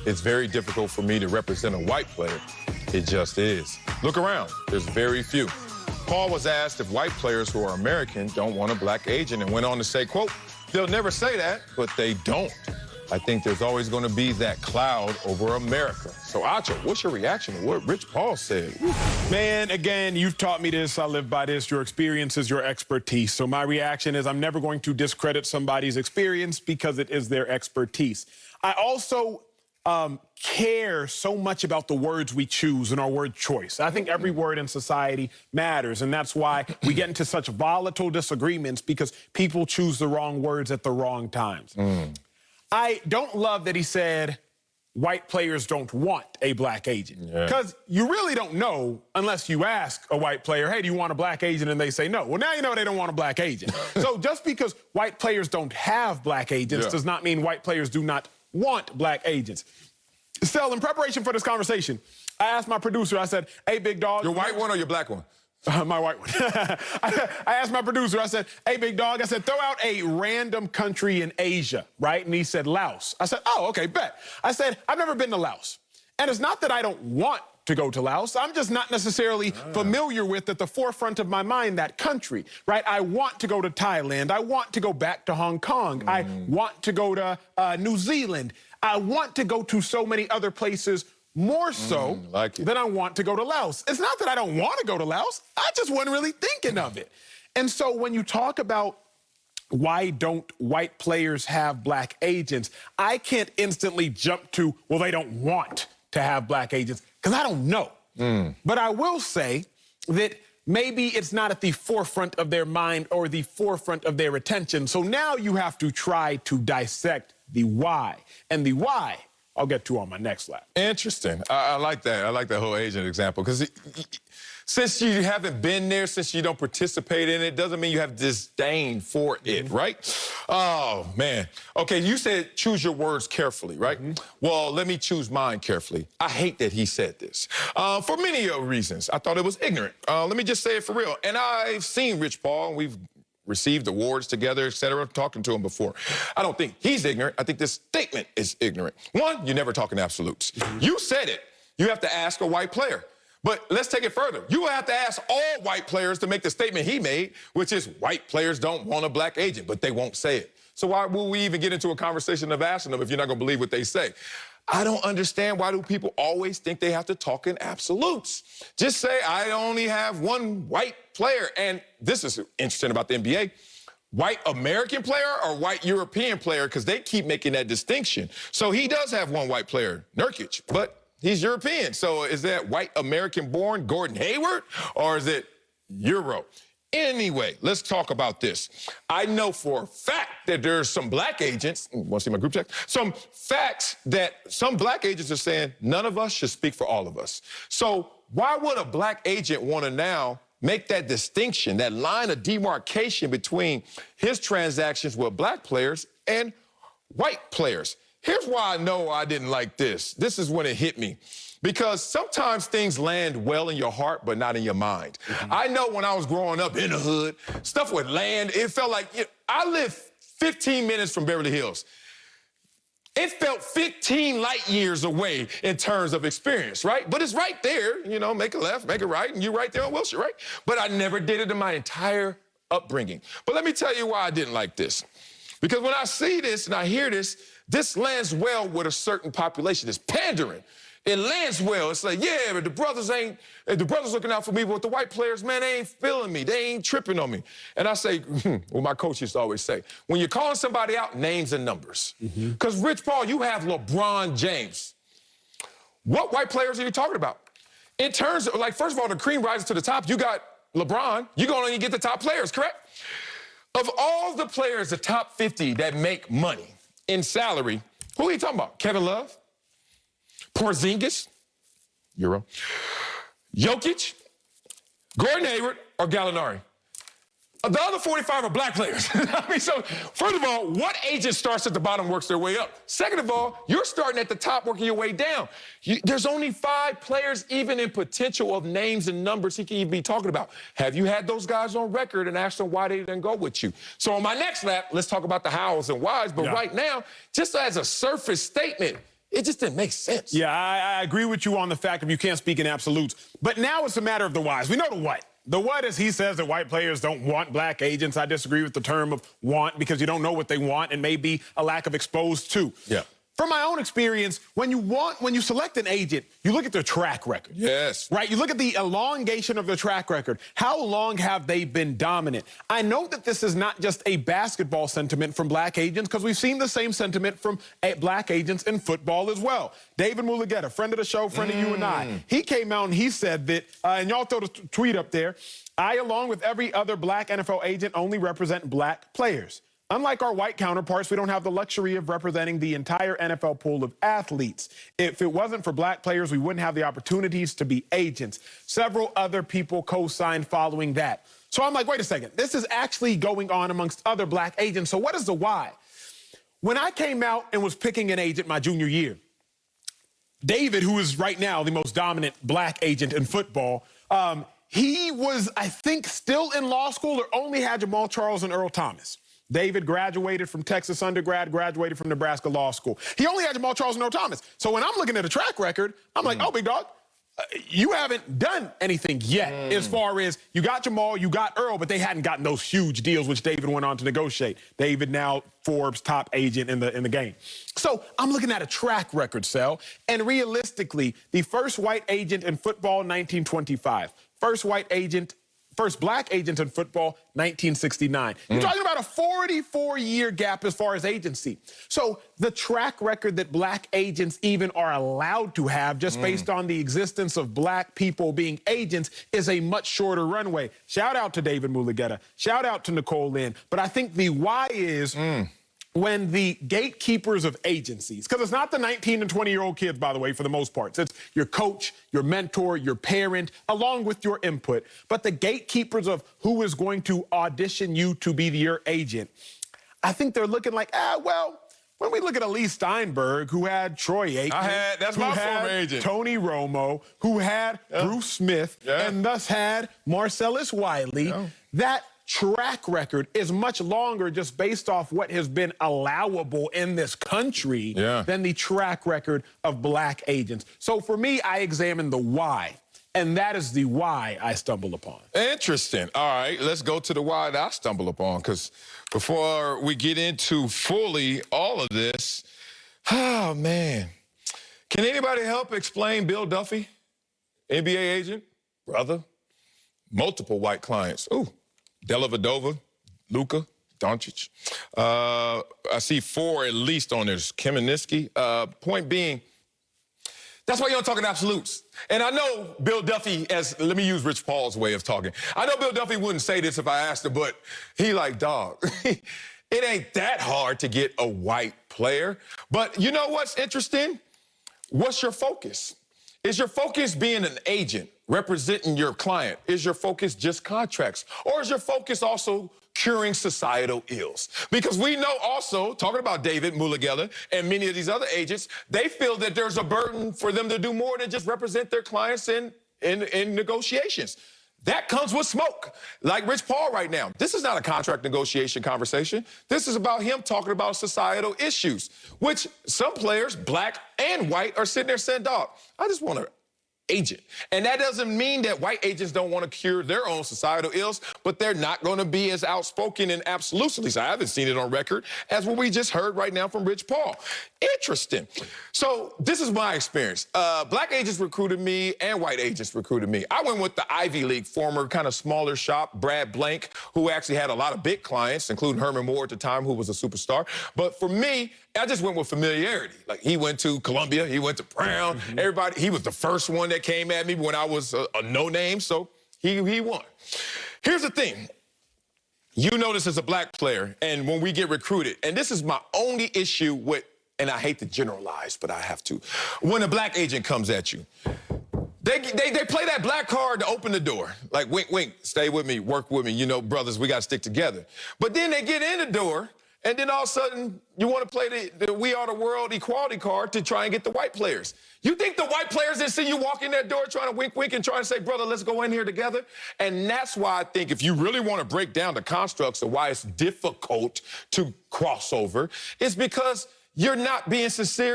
it's very difficult for me to represent a white player. It just is. Look around. There's very few. Paul was asked if white players who are American don't want a black agent and went on to say, quote, they'll never say that, but they don't. I think there's always going to be that cloud over America. So, Acho, what's your reaction to what Rich Paul said? Man, again, you've taught me this. I live by this. Your experience is your expertise. So my reaction is I'm never going to discredit somebody's experience because it is their expertise. I also care so much about the words we choose and our word choice. I think every word in society matters, and that's why we get into such volatile disagreements, because people choose the wrong words at the wrong times. I don't love that he said white players don't want a black agent, because you really don't know unless you ask a white player, hey, do you want a black agent? And they say no. Well, now you know they don't want a black agent. So just because white players don't have black agents does not mean white players do not want black agents. Still, in preparation for this conversation, I asked my producer, I said, hey, big dog. Your white one or your black one? My white one. I asked my producer, I said, hey, big dog, I said, throw out a random country in Asia, right? And he said, Laos. I said, oh, okay, bet. I said, I've never been to Laos. And it's not that I don't want to go to Laos. I'm just not necessarily familiar with, at the forefront of my mind, that country, right? I want to go to Thailand. I want to go back to Hong Kong. I want to go to New Zealand. I want to go to so many other places more so than I want to go to Laos. It's not that I don't want to go to Laos. I just wasn't really thinking of it. And so when you talk about why don't white players have black agents, I can't instantly jump to, well, they don't want to have black agents, because I don't know. But I will say that maybe it's not at the forefront of their mind or the forefront of their attention. So now you have to try to dissect the why. And the why I'll get to on my next lap. Interesting. I like that. I like that whole agent example, because since you haven't been there, since you don't participate in it, doesn't mean you have disdain for it, right? Oh, man. Okay, you said choose your words carefully, right? Well, let me choose mine carefully. I hate that he said this for many reasons. I thought it was ignorant. Let me just say it for real. And I've seen Rich Paul, and we've received awards together, et cetera, talking to him before. I don't think he's ignorant. I think this statement is ignorant. One, you're never talking absolutes. You said it. You have to ask a white player. But let's take it further. You will have to ask all white players to make the statement he made, which is white players don't want a black agent, but they won't say it. So why will we even get into a conversation of asking them if you're not going to believe what they say? I don't understand, why do people always think they have to talk in absolutes? Just say, I only have one white player. And this is interesting about the NBA. White American player or white European player, because they keep making that distinction. So he does have one white player, Nurkic, but he's European. So is that white American-born Gordon Hayward, or is it Euro? Anyway, let's talk about this. I know for a fact that there's some black agents, want to see my group chat? Some facts that some black agents are saying none of us should speak for all of us. So why would a black agent want to now make that distinction, that line of demarcation between his transactions with black players and white players? Here's why I know I didn't like this. This is when it hit me. Because sometimes things land well in your heart, but not in your mind. I know when I was growing up in the hood, stuff would land. It felt like, I lived 15 minutes from Beverly Hills. It felt 15 light years away in terms of experience, right? But it's right there, you know, make a left, make a right, and you're right there on Wilshire, right? But I never did it in my entire upbringing. But let me tell you why I didn't like this. Because when I see this and I hear this, this lands well with a certain population. It's pandering. It lands well. It's like, yeah, but the brothers looking out for me, but the white players, man, they ain't feeling me. They ain't tripping on me. And I say, well, my coach used to always say, when you're calling somebody out, names and numbers. Because, Rich Paul, you have LeBron James. What white players are you talking about? In terms of, like, first of all, the cream rises to the top. You got LeBron. You're going to only get the top players, correct? Of all the players, the top 50 that make money in salary, who are you talking about? Kevin Love? Porzingis, Euro, Jokic, Gordon Hayward, or Gallinari? The other 45 are black players. I mean, so, first of all, what agent starts at the bottom, works their way up? Second of all, you're starting at the top, working your way down. There's only 5 players even in potential of names and numbers he can even be talking about. Have you had those guys on record and asked them why they didn't go with you? So on my next lap, let's talk about the hows and whys. But right now, just as a surface statement, It just didn't make sense. Yeah, I agree with you on the fact that you can't speak in absolutes. But now it's a matter of the whys. We know the what. The what is he says that white players don't want black agents. I disagree with the term of want because you don't know what they want and maybe a lack of exposed to. Yeah. From my own experience, when you select an agent, you look at their track record. Yes. Right? You look at the elongation of their track record. How long have they been dominant? I know that this is not just a basketball sentiment from black agents because we've seen the same sentiment from black agents in football as well. David Mulugeta, friend of the show, friend of you and I, he came out and he said that, and y'all throw the tweet up there, I, along with every other black NFL agent, only represent black players. Unlike our white counterparts, we don't have the luxury of representing the entire NFL pool of athletes. If it wasn't for black players, we wouldn't have the opportunities to be agents. Several other people co-signed following that. So I'm like, wait a second, this is actually going on amongst other black agents. So what is the why? When I came out and was picking an agent my junior year, David, who is right now the most dominant black agent in football, he was, I think, still in law school or only had Jamal Charles and Earl Thomas. David graduated from Texas undergrad, graduated from Nebraska Law School. He only had Jamal Charles and Earl Thomas. So when I'm looking at a track record, I'm like, oh, big dog, you haven't done anything yet as far as you got Jamal, you got Earl, but they hadn't gotten those huge deals, which David went on to negotiate. David now Forbes' top agent in the game. So I'm looking at a track record, Sel, and realistically, the first white agent in football, 1925. First black agent in football, 1969. You're talking about a 44-year gap as far as agency. So the track record that black agents even are allowed to have just based on the existence of black people being agents is a much shorter runway. Shout out to David Mulugeta. Shout out to Nicole Lynn. But I think the why is when the gatekeepers of agencies, because it's not the 19 and 20-year-old kids, by the way, for the most part. It's your coach, your mentor, your parent, along with your input. But the gatekeepers of who is going to audition you to be your agent, I think they're looking like, well, when we look at Elise Steinberg, who had Troy Aikman, that's my former agent, Tony Romo, who had Bruce Smith, and thus had Marcellus Wiley, that track record is much longer just based off what has been allowable in this country than the track record of black agents. So for me, I examine the why, and that is the why I stumble upon. Interesting. All right, let's go to the why that I stumble upon, because before we get into fully all of this, oh, man. Can anybody help explain Bill Duffy, NBA agent, brother, multiple white clients? Ooh. Della Vadova, Luka, Doncic. I see 4 at least on there. Kaminsky. Point being, that's why you don't talk in absolutes. And I know Bill Duffy, let me use Rich Paul's way of talking. I know Bill Duffy wouldn't say this if I asked him, but he like, dog, it ain't that hard to get a white player. But you know what's interesting? What's your focus? Is your focus being an agent, representing your client? Is your focus just contracts? Or is your focus also curing societal ills? Because we know also, talking about David Mulugeta and many of these other agents, they feel that there's a burden for them to do more than just represent their clients in negotiations. That comes with smoke. Like Rich Paul right now. This is not a contract negotiation conversation. This is about him talking about societal issues, which some players, black and white, are sitting there saying, dog, I just want to agent. And that doesn't mean that white agents don't want to cure their own societal ills, but they're not going to be as outspoken and absolute. At least I haven't seen it on record as what we just heard right now from Rich Paul. Interesting. So this is my experience. Black agents recruited me and white agents recruited me. I went with the Ivy League, former kind of smaller shop, Brad Blank, who actually had a lot of big clients, including Herman Moore at the time, who was a superstar. But for me, I just went with familiarity. Like, he went to Columbia, he went to Brown, everybody, he was the first one that came at me when I was a no-name, so he won. Here's the thing. You know this as a black player, and when we get recruited, and this is my only issue with, and I hate to generalize, but I have to. When a black agent comes at you, they play that black card to open the door. Like, wink, wink, stay with me, work with me, you know, brothers, we got to stick together. But then they get in the door, and then all of a sudden, you want to play the We Are the World equality card to try and get the white players. You think the white players didn't see you walk in that door trying to wink, wink, and trying to say, brother, let's go in here together? And that's why I think if you really want to break down the constructs of why it's difficult to cross over, it's because you're not being sincere